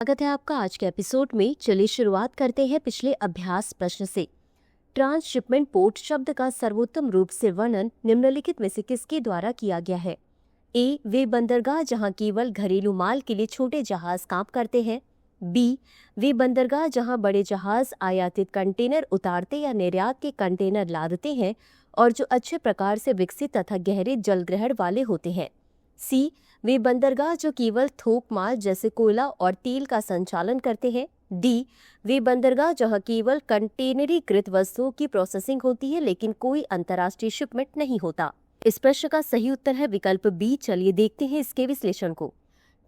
स्वागत है आपका आज के एपिसोड में। चलिए शुरुआत करते हैं पिछले अभ्यास प्रश्न से। ट्रांसशिपमेंट पोर्ट शब्द का सर्वोत्तम रूप से वर्णन निम्नलिखित में से किसके द्वारा किया गया है? ए, वे बंदरगाह जहां केवल घरेलू माल के लिए छोटे जहाज काम करते हैं। बी, वे बंदरगाह जहां बड़े जहाज आयातित कंटेनर उतारते या निर्यात के कंटेनर लादते हैं और जो अच्छे प्रकार से विकसित तथा गहरे जलग्रहण वाले होते हैं। सी, वे बंदरगाह जो केवल थोक माल जैसे कोयला और तेल का संचालन करते हैं। डी, वे बंदरगाह जहां केवल कंटेनरीकृत वस्तुओं की प्रोसेसिंग होती है लेकिन कोई अंतर्राष्ट्रीय शिपमेंट नहीं होता। इस प्रश्न का सही उत्तर है विकल्प बी। चलिए देखते हैं इसके विश्लेषण को।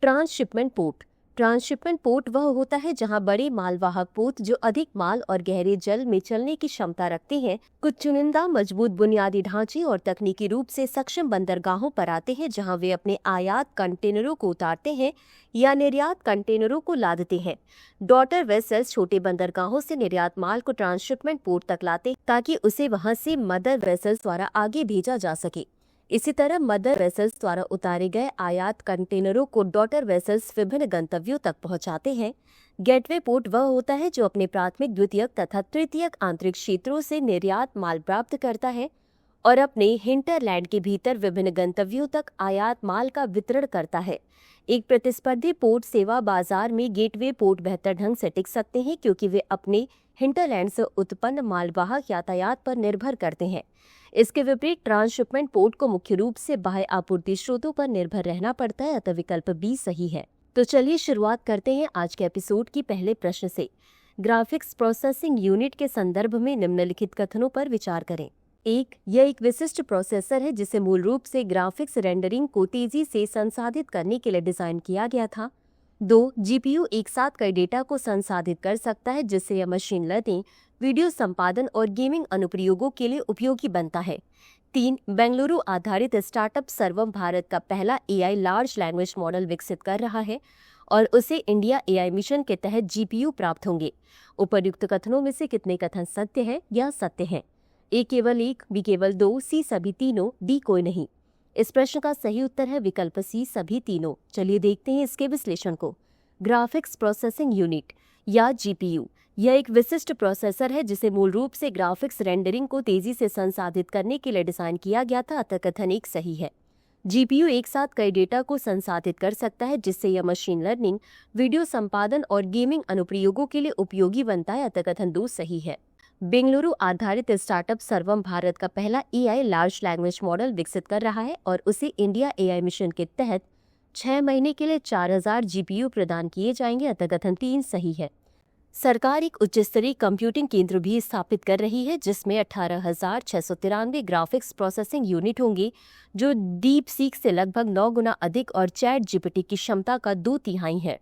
Transshipment port. ट्रांसशिपमेंट पोर्ट वह होता है जहां बड़े मालवाहक पोत जो अधिक माल और गहरे जल में चलने की क्षमता रखते हैं कुछ चुनिंदा मजबूत बुनियादी ढांचे और तकनीकी रूप से सक्षम बंदरगाहों पर आते हैं जहां वे अपने आयात कंटेनरों को उतारते हैं या निर्यात कंटेनरों को लादते हैं। डॉटर वेसल्स छोटे बंदरगाहों से निर्यात माल को ट्रांसशिपमेंट पोर्ट तक लाते हैं ताकि उसे वहां से मदर वेसल्स द्वारा आगे भेजा जा सके। इसी तरह मदर वेसल्स द्वारा उतारे गए आयात कंटेनरों को डॉटर वेसल्स विभिन्न गंतव्यों तक पहुंचाते हैं। गेटवे पोर्ट वह होता है जो अपने प्राथमिक, द्वितीयक तथा तृतीयक आंतरिक क्षेत्रों से निर्यात माल प्राप्त करता है और अपने हिंटरलैंड के भीतर विभिन्न गंतव्यों तक आयात माल का वितरण करता है। एक प्रतिस्पर्धी पोर्ट सेवा बाजार में गेटवे पोर्ट बेहतर ढंग से टिक सकते हैं क्योंकि वे अपने हिंटरलैंड से उत्पन्न मालवाहक यातायात पर निर्भर करते हैं। इसके विपरीत ट्रांसशिपमेंट पोर्ट को मुख्य रूप से बाह्य आपूर्ति स्रोतों पर निर्भर रहना पड़ता है, अतः विकल्प बी सही है। तो चलिए शुरुआत करते हैं आज के एपिसोड की पहले प्रश्न से। ग्राफिक्स प्रोसेसिंग यूनिट के संदर्भ में निम्नलिखित कथनों पर विचार करें। एक, यह एक विशिष्ट प्रोसेसर है जिसे मूल रूप से ग्राफिक्स रेंडरिंग को तेजी से संसाधित करने के लिए डिजाइन किया गया था। 2, जीपीयू एक साथ कई डेटा को संसाधित कर सकता है जिससे यह मशीन लर्निंग, वीडियो संपादन और गेमिंग अनुप्रयोगों के लिए उपयोगी बनता है। 3, बेंगलुरु आधारित स्टार्टअप सर्वम भारत का पहला एआई लार्ज लैंग्वेज मॉडल विकसित कर रहा है और उसे इंडिया एआई मिशन के तहत जीपीयू प्राप्त होंगे। उपर्युक्त कथनों में से कितने कथन सत्य है या सत्य है? ए केवल एक, बी केवल दो, सी सभी तीनों, डी कोई नहीं। इस प्रश्न का सही उत्तर है विकल्प सी सभी तीनों। चलिए देखते हैं इसके विश्लेषण को। ग्राफिक्स प्रोसेसिंग यूनिट या जीपीयू यह एक विशिष्ट प्रोसेसर है जिसे मूल रूप से ग्राफिक्स रेंडरिंग को तेजी से संसाधित करने के लिए डिजाइन किया गया था, अतः कथन एक सही है। जीपीयू एक साथ कई डेटा को संसाधित कर सकता है जिससे यह मशीन लर्निंग, वीडियो संपादन और गेमिंग अनुप्रयोगों के लिए उपयोगी बनता है, अतः कथन 2 सही है। बेंगलुरु आधारित स्टार्टअप सर्वम भारत का पहला एआई लार्ज लैंग्वेज मॉडल विकसित कर रहा है और उसे इंडिया एआई मिशन के तहत 6 महीने के लिए 4000 जीपीयू प्रदान किए जाएंगे, अतः कथन 3 सही है। सरकार एक उच्च स्तरीय कंप्यूटिंग केंद्र भी स्थापित कर रही है जिसमें 18,693 ग्राफिक्स प्रोसेसिंग यूनिट होंगे जो डीप सीक से लगभग 9 गुना अधिक और चैट जीपीटी की क्षमता का 2/3 है।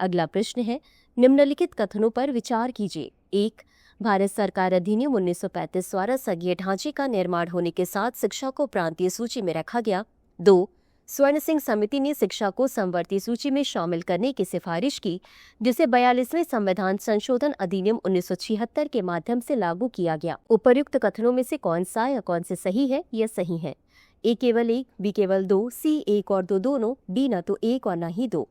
अगला प्रश्न है, निम्नलिखित कथनों पर विचार कीजिए। 1, भारत सरकार अधिनियम 1935 द्वारा संघीय ढांचे का निर्माण होने के साथ शिक्षा को प्रांतीय सूची में रखा गया। 2, स्वर्ण सिंह समिति ने शिक्षा को समवर्ती सूची में शामिल करने की सिफारिश की जिसे 42वें संविधान संशोधन अधिनियम 1976 के माध्यम से लागू किया गया। उपर्युक्त कथनों में से कौन सा या कौन से सही है? यह सही है। ए केवल एक, बी केवल दो, सी एक और दो दोनों, डी न तो एक और न ही दो।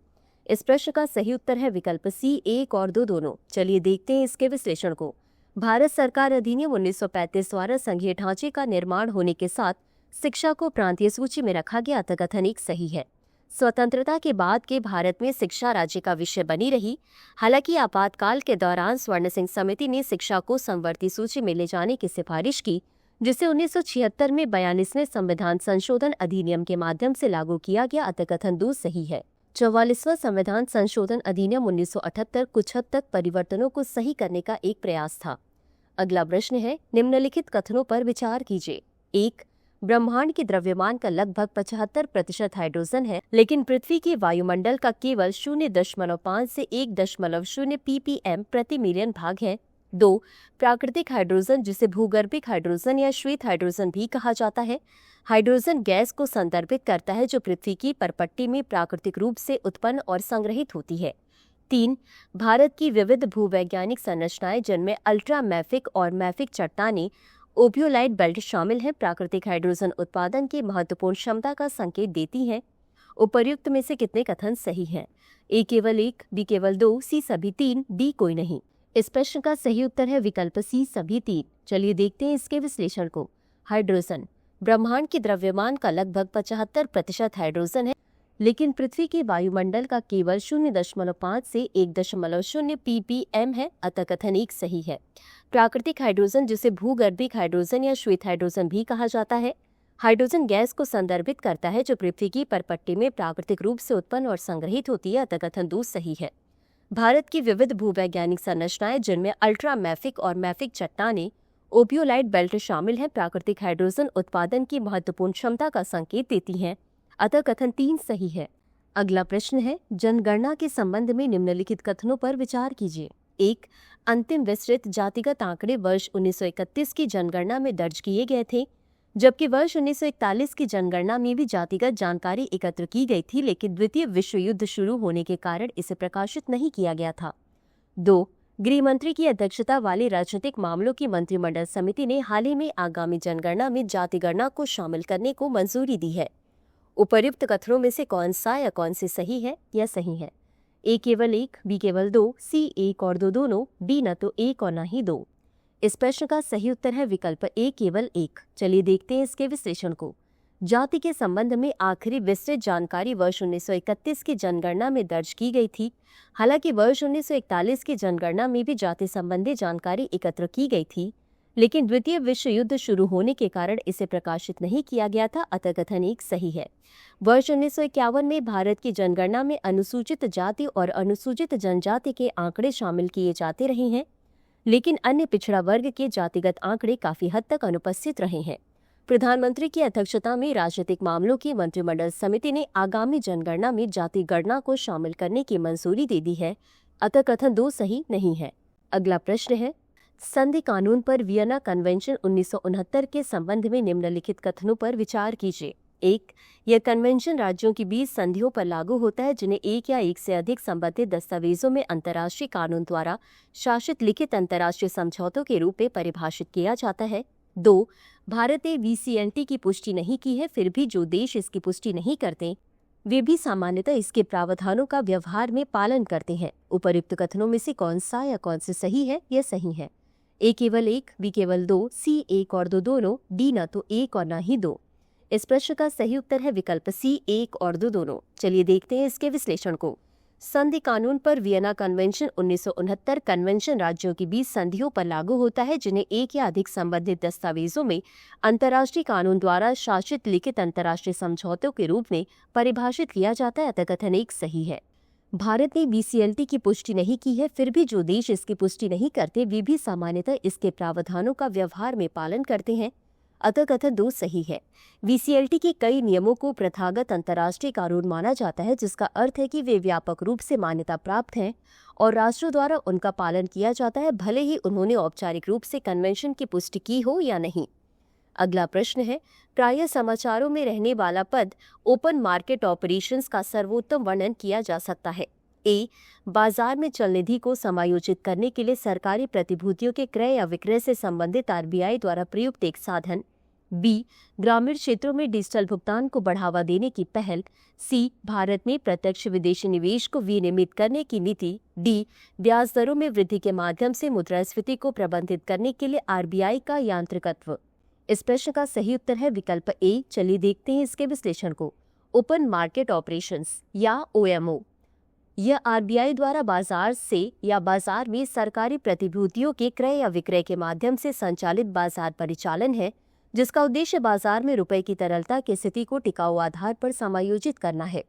इस प्रश्न का सही उत्तर है विकल्प सी एक और दो दोनों। चलिए देखते हैं इसके विश्लेषण को। भारत सरकार अधिनियम 1935 द्वारा संघीय ढांचे का निर्माण होने के साथ शिक्षा को प्रांतीय सूची में रखा गया, अतः कथन एक सही है। स्वतंत्रता के बाद के भारत में शिक्षा राज्य का विषय बनी रही। हालांकि आपातकाल के दौरान स्वर्ण सिंह समिति ने शिक्षा को समवर्ती सूची में ले जाने की सिफारिश की जिसे 1976 में 42वें संविधान संशोधन अधिनियम के माध्यम से लागू किया गया, अतः कथन 2 सही है। 44वां संविधान संशोधन अधिनियम 1978 कुछ हद तक परिवर्तनों को सही करने का एक प्रयास था। अगला प्रश्न है, निम्नलिखित कथनों पर विचार कीजिए। 1, ब्रह्मांड के द्रव्यमान का लगभग 75% हाइड्रोजन है लेकिन पृथ्वी के वायुमंडल का केवल 0.5 से 1.0 ppm प्रति मिलियन भाग है। 2, प्राकृतिक हाइड्रोजन जिसे भूगर्भिक हाइड्रोजन या श्वेत हाइड्रोजन भी कहा जाता है, हाइड्रोजन गैस को संदर्भित करता है जो पृथ्वी की परपट्टी में प्राकृतिक रूप से उत्पन्न और संग्रहित होती है। 3, भारत की विविध भूवैज्ञानिक संरचनाएं जिनमें अल्ट्रा मैफिक और मैफिक चट्टानें, ओबियोलाइट बेल्ट शामिल हैं, प्राकृतिक हाइड्रोजन उत्पादन की महत्वपूर्ण क्षमता का संकेत देती हैं। उपर्युक्त में से कितने कथन सही हैं? ए केवल 1, बी केवल 2, सी सभी 3, डी कोई नहीं। इस प्रश्न का सही उत्तर है विकल्प सी सभी 3। चलिए देखते हैं इसके विश्लेषण को। हाइड्रोजन। ब्रह्मांड के द्रव्यमान का लगभग 75% हाइड्रोजन है, लेकिन पृथ्वी के वायुमंडल का केवल 0.5 से 1.0 ppm है, अतः कथन 1 सही है। प्राकृतिक हाइड्रोजन, जिसे भूगर्भिक हाइड्रोजन या श्वेत हाइड्रोजन भी कहा जाता है, हाइड्रोजन गैस को संदर्भित करता है जो पृथ्वी की परपट्टी में प्राकृतिक रूप से उत्पन्न और संग्रहित होती है, अतः कथन 2 सही है। भारत की विविध भूवैज्ञानिक संरचनाएं, जिनमें अल्ट्रा मैफिक और मैफिक चट्टानें, ओपियोलाइट बेल्ट शामिल हैं, प्राकृतिक हाइड्रोजन उत्पादन की महत्वपूर्ण क्षमता का संकेत देती हैं, अतः कथन 3 सही है। अगला प्रश्न है, जनगणना के संबंध में निम्नलिखित कथनों पर विचार कीजिए। 1. अंतिम विस्तृत जातिगत आंकड़े वर्ष 1931 की जनगणना में दर्ज किए गए थे, जबकि वर्ष 1941 की जनगणना में भी जातिगत जानकारी एकत्र की गई थी, लेकिन द्वितीय विश्व युद्ध शुरू होने के कारण इसे प्रकाशित नहीं किया गया था। 2. गृह मंत्री की अध्यक्षता वाली राजनीतिक मामलों की मंत्रिमंडल समिति ने हाल ही में आगामी जनगणना में जातिगणना को शामिल करने को मंजूरी दी है। उपर्युक्त कथनों में से कौन सा या कौन से सही है या सही है? ए केवल 1, बी केवल 2, सी 1 और 2 दोनों, डी न तो 1 और न ही 2। इस प्रश्न का सही उत्तर है विकल्प ए केवल 1। चलिए देखते हैं इसके विश्लेषण को। जाति के संबंध में आखिरी विस्तृत जानकारी वर्ष 1931 की जनगणना में दर्ज की गई थी। हालांकि वर्ष 1941 की जनगणना में भी जाति संबंधी जानकारी एकत्र की गई थी, लेकिन द्वितीय विश्व युद्ध शुरू होने के कारण इसे प्रकाशित नहीं किया गया था, अतः कथन 1 सही है। वर्ष 1951 में भारत की जनगणना में अनुसूचित जाति और अनुसूचित जनजाति के आंकड़े शामिल किए जाते रहे हैं, लेकिन अन्य पिछड़ा वर्ग के जातिगत आंकड़े काफी हद तक अनुपस्थित रहे हैं। प्रधानमंत्री की अध्यक्षता में राजनीतिक मामलों की मंत्रिमंडल समिति ने आगामी जनगणना में जाति गणना को शामिल करने की मंजूरी दे दी है, अतः कथन 2 सही नहीं है। अगला प्रश्न है, संधि कानून पर वियना कन्वेंशन 1969 के संबंध में निम्नलिखित कथनों पर विचार कीजिए। 1. यह कन्वेंशन राज्यों की 20 संधियों पर लागू होता है, जिन्हें एक या एक से अधिक संबंधित दस्तावेजों में अंतर्राष्ट्रीय कानून द्वारा शासित लिखित अंतर्राष्ट्रीय समझौतों के रूप में परिभाषित किया जाता है। 2. भारत ने VCLT की पुष्टि नहीं की है, फिर भी जो देश इसकी पुष्टि नहीं करते वे भी सामान्यतः इसके प्रावधानों का व्यवहार में पालन करते हैं। उपर्युक्त कथनों में से कौन सा या कौन से सही है या सही है? ए केवल 1, बी केवल 2, सी 1 और 2 दोनों, डी न तो 1 और न ही 2। इस प्रश्न का सही उत्तर है विकल्प सी 1 और 2 दोनों। चलिए देखते हैं इसके विश्लेषण को। संधि कानून पर वियना कन्वेंशन 1969 कन्वेंशन राज्यों की 20 संधियों पर लागू होता है, जिन्हें एक या अधिक संबंधित दस्तावेजों में अंतर्राष्ट्रीय कानून द्वारा शासित लिखित अंतर्राष्ट्रीय समझौतों के रूप में परिभाषित किया जाता है, अतः कथन 1 सही है। भारत ने VCLT की पुष्टि नहीं की है, फिर भी जो देश इसकी पुष्टि नहीं करते वे भी सामान्यतः इसके प्रावधानों का व्यवहार में पालन करते हैं, अतः कथन 2 सही है। VCLT के कई नियमों को प्रथागत अंतर्राष्ट्रीय कानून माना जाता है, जिसका अर्थ है कि वे व्यापक रूप से मान्यता प्राप्त हैं और राष्ट्रों द्वारा उनका पालन किया जाता है, भले ही उन्होंने औपचारिक रूप से कन्वेंशन की पुष्टि की हो या नहीं। अगला प्रश्न है, प्रायः समाचारों में रहने वाला पद ओपन मार्केट ऑपरेशंस का सर्वोत्तम वर्णन किया जा सकता है। ए. बाजार में चल निधि को समायोजित करने के लिए सरकारी प्रतिभूतियों के क्रय या विक्रय से संबंधित RBI द्वारा प्रयुक्त एक साधन। बी. ग्रामीण क्षेत्रों में डिजिटल भुगतान को बढ़ावा देने की पहल। सी. भारत में प्रत्यक्ष विदेशी निवेश को विनियमित करने की नीति। डी. ब्याज दरों में वृद्धि के माध्यम से मुद्रास्फीति को प्रबंधित करने के लिए RBI का यांत्रिकत्व। इस प्रश्न का सही उत्तर है विकल्प ए। चलिए देखते हैं इसके विश्लेषण को। ओपन मार्केट ऑपरेशंस या OMO यह RBI द्वारा बाजार से या बाजार में सरकारी प्रतिभूतियों के क्रय या विक्रय के माध्यम से संचालित बाजार परिचालन है, जिसका उद्देश्य बाजार में रुपए की तरलता की स्थिति को टिकाऊ आधार पर समायोजित करना है।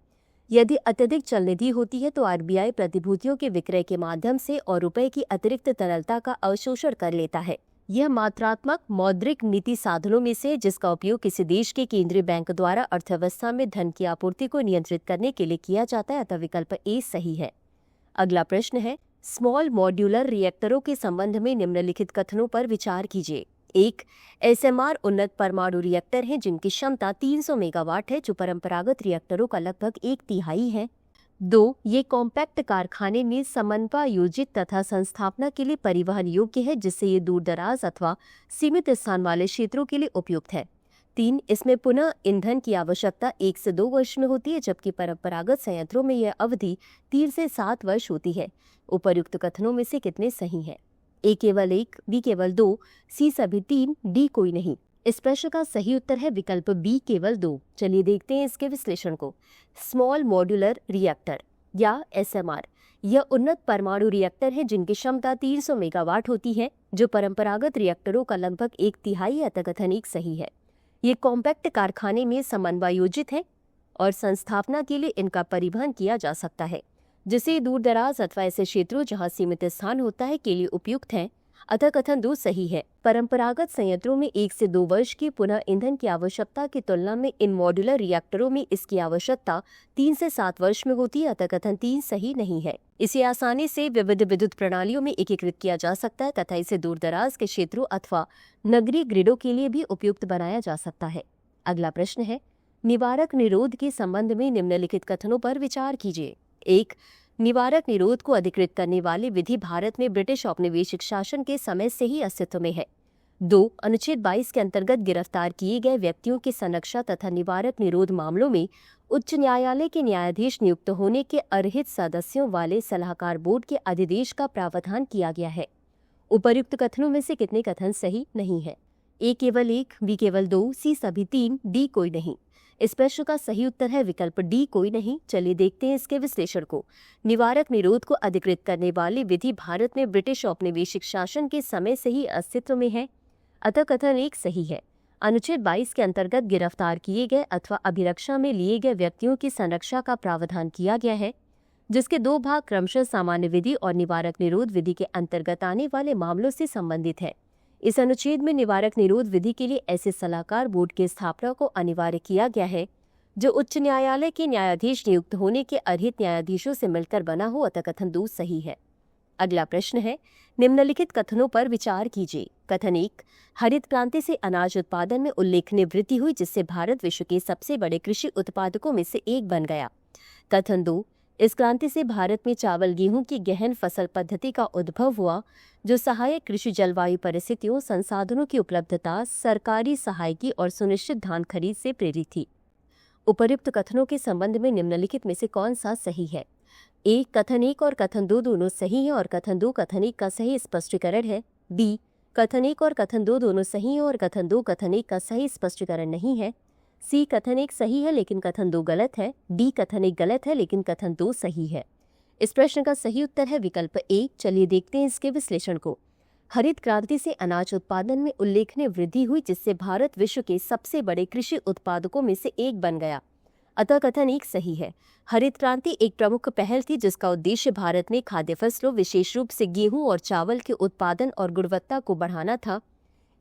यदि अत्यधिक चल निधि होती है तो RBI प्रतिभूतियों के विक्रय के माध्यम से और रुपए की अतिरिक्त तरलता का अवशोषण कर लेता है। यह मात्रात्मक मौद्रिक नीति साधनों में से जिसका उपयोग किसी देश के केंद्रीय बैंक द्वारा अर्थव्यवस्था में धन की आपूर्ति को नियंत्रित करने के लिए किया जाता है, अतः विकल्प ए सही है। अगला प्रश्न है, स्मॉल मॉड्यूलर रिएक्टरों के संबंध में निम्नलिखित कथनों पर विचार कीजिए। 1. SMR उन्नत परमाणु रिएक्टर हैं जिनकी क्षमता 300 मेगावाट है, जो परंपरागत रिएक्टरों का लगभग 1/3 है। 2. ये कॉम्पैक्ट कारखाने में समन्वयोजित तथा संस्थापना के लिए परिवहन योग्य है, जिससे ये दूर दराज अथवा सीमित स्थान वाले क्षेत्रों के लिए उपयुक्त है। 3. इसमें पुनः ईंधन की आवश्यकता 1 से 2 वर्ष में होती है, जबकि परंपरागत संयंत्रों में यह अवधि 3 से 7 वर्ष होती है। उपर्युक्त कथनों में से कितने सही हैं? ए केवल 1, बी केवल 2, सी सभी 3, डी कोई नहीं। इस प्रश्न का सही उत्तर है विकल्प बी केवल 2। चलिए देखते हैं इसके विश्लेषण को। स्मॉल मॉड्यूलर रिएक्टर या SMR यह उन्नत परमाणु रिएक्टर है जिनकी क्षमता 300 मेगावाट होती है, जो परंपरागत रिएक्टरों का लगभग 1/3 अतकथन 1 सही है। ये कॉम्पैक्ट कारखाने में समन्वयोजित है और संस्थापना के लिए इनका परिवहन किया जा सकता है, जिसे दूर दराज अथवा ऐसे क्षेत्रों जहां सीमित स्थान होता है के लिए उपयुक्त है। अतः कथन 2 सही है। परंपरागत संयंत्रों में 1 से 2 वर्ष की पुनः ईंधन की आवश्यकता की तुलना में इन मॉड्यूलर रिएक्टरों में इसकी आवश्यकता 3 से 7 वर्ष में होती है। अतः कथन 3 सही नहीं है। इसे आसानी से विविध विद्युत प्रणालियों में एकीकृत किया जा सकता है तथा इसे दूर दराज के क्षेत्रों अथवा नगरीय ग्रिडों के लिए भी उपयुक्त बनाया जा सकता है। अगला प्रश्न है, निवारक निरोध के संबंध में निम्नलिखित कथनों पर विचार कीजिए। 1. निवारक निरोध को अधिकृत करने वाली विधि भारत में ब्रिटिश औपनिवेशिक शासन के समय से ही अस्तित्व में है। 2. अनुच्छेद 22 के अंतर्गत गिरफ्तार किए गए व्यक्तियों की संरक्षा तथा निवारक निरोध मामलों में उच्च न्यायालय के न्यायाधीश नियुक्त होने के अर्हित सदस्यों वाले सलाहकार बोर्ड के अधिदेश का प्रावधान किया गया है। उपर्युक्त कथनों में से कितने कथन सही नहीं है? ए केवल 1, बी केवल 2, सी सभी 3, डी कोई नहीं। इस प्रश्न का सही उत्तर है विकल्प डी कोई नहीं। चलिए देखते हैं इसके विश्लेषण को। निवारक निरोध को अधिकृत करने वाली विधि भारत में ब्रिटिश औपनिवेशिक शासन के समय से ही अस्तित्व में है। अतः कथन 1 सही है। अनुच्छेद 22 के अंतर्गत गिरफ्तार किए गए अथवा अभिरक्षा में लिए गए व्यक्तियों की संरक्षा का प्रावधान किया गया है, जिसके 2 भाग क्रमशः सामान्य विधि और निवारक निरोध विधि के अंतर्गत आने वाले मामलों से संबंधित है। इस अनुच्छेद में निवारक निरोध विधि के लिए ऐसे सलाहकार बोर्ड की स्थापना को अनिवार्य किया गया है जो उच्च न्यायालय के न्यायाधीश नियुक्त होने के अर्हित न्यायाधीशों से मिलकर बना हो। अतः कथन 2 सही है। अगला प्रश्न है, निम्नलिखित कथनों पर विचार कीजिए। कथन 1, हरित क्रांति से अनाज उत्पादन में उल्लेखनीय वृद्धि हुई जिससे भारत विश्व के सबसे बड़े कृषि उत्पादकों में से एक बन गया। कथन 2, इस क्रांति से भारत में चावल गेहूं की गहन फसल पद्धति का उद्भव हुआ जो सहायक कृषि जलवायु परिस्थितियों, संसाधनों की उपलब्धता, सरकारी सहायकी और सुनिश्चित धान खरीद से प्रेरित थी। उपर्युक्त कथनों के संबंध में निम्नलिखित में से कौन सा सही है? ए, कथन 1 और कथन 2 दोनों सही हैं और कथन 2 कथन 1 का सही स्पष्टीकरण है। बी, कथन 1 और कथन 2 दोनों सही हैं और कथन 2 कथन 1 का सही स्पष्टीकरण नहीं है। सी, कथन 1 सही है लेकिन कथन 2 गलत है। डी, कथन 1 गलत है लेकिन कथन 2 सही है। इस प्रश्न का सही उत्तर है विकल्प ए। चलिए देखते हैं इसके विश्लेषण को। हरित क्रांति से अनाज उत्पादन में उल्लेखनीय वृद्धि हुई जिससे भारत विश्व के सबसे बड़े कृषि उत्पादकों में से एक बन गया। अतः कथन 1 सही है। हरित क्रांति एक प्रमुख पहल थी जिसका उद्देश्य भारत में खाद्य फसलों, विशेष रूप से गेहूं और चावल के उत्पादन और गुणवत्ता को बढ़ाना था।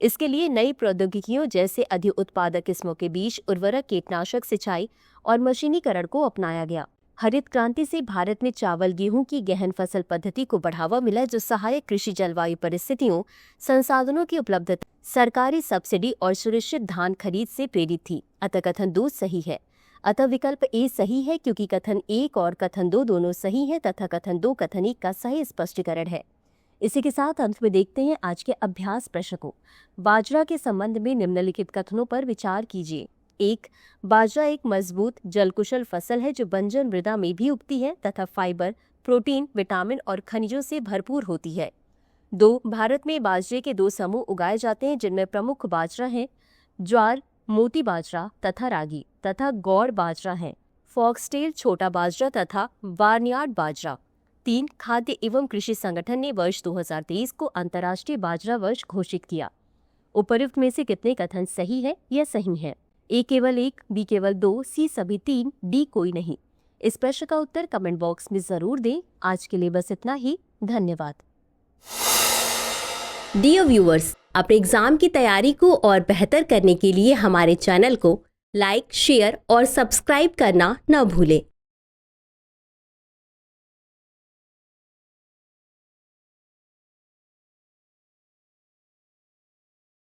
इसके लिए नई प्रौद्योगिकियों जैसे अधिक उत्पादक किस्मों के बीज, उर्वरक, कीटनाशक, सिंचाई और मशीनीकरण को अपनाया गया। हरित क्रांति से भारत में चावल गेहूं की गहन फसल पद्धति को बढ़ावा मिला जो सहायक कृषि जलवायु परिस्थितियों, संसाधनों की उपलब्धता, सरकारी सब्सिडी और सुनिश्चित धान खरीद से प्रेरित थी। अतः कथन 2 सही है। अतः विकल्प ए सही है क्योंकि कथन 1 और कथन 2 दोनों सही हैं तथा कथन 2 कथन 1 का सही स्पष्टीकरण है। इसी के साथ अंत में देखते हैं आज के अभ्यास प्रश्न को। बाजरा के संबंध में निम्नलिखित कथनों पर विचार कीजिए। 1, बाजरा एक मजबूत जलकुशल फसल है जो बंजर मृदा में भी उगती है तथा फाइबर, प्रोटीन, विटामिन और खनिजों से भरपूर होती है। 2, भारत में बाजरे के 2 समूह उगाए जाते हैं जिनमें प्रमुख बाजरा हैं ज्वार, मोटी बाजरा तथा रागी तथा गौड़ बाजरा है, फॉक्सटेल छोटा बाजरा तथा बार्नयार्ड बाजरा। 3, खाद्य एवं कृषि संगठन ने वर्ष 2023 को अंतर्राष्ट्रीय बाजरा वर्ष घोषित किया। उपर्युक्त में से कितने कथन सही है या सही है? ए केवल 1, बी केवल 2, सी सभी 3, डी कोई नहीं। इस प्रश्न का उत्तर कमेंट बॉक्स में जरूर दें। आज के लिए बस इतना ही। धन्यवाद। डियर व्यूअर्स, अपने एग्जाम की तैयारी को और बेहतर करने के लिए हमारे चैनल को लाइक, शेयर और सब्सक्राइब करना न भूलें।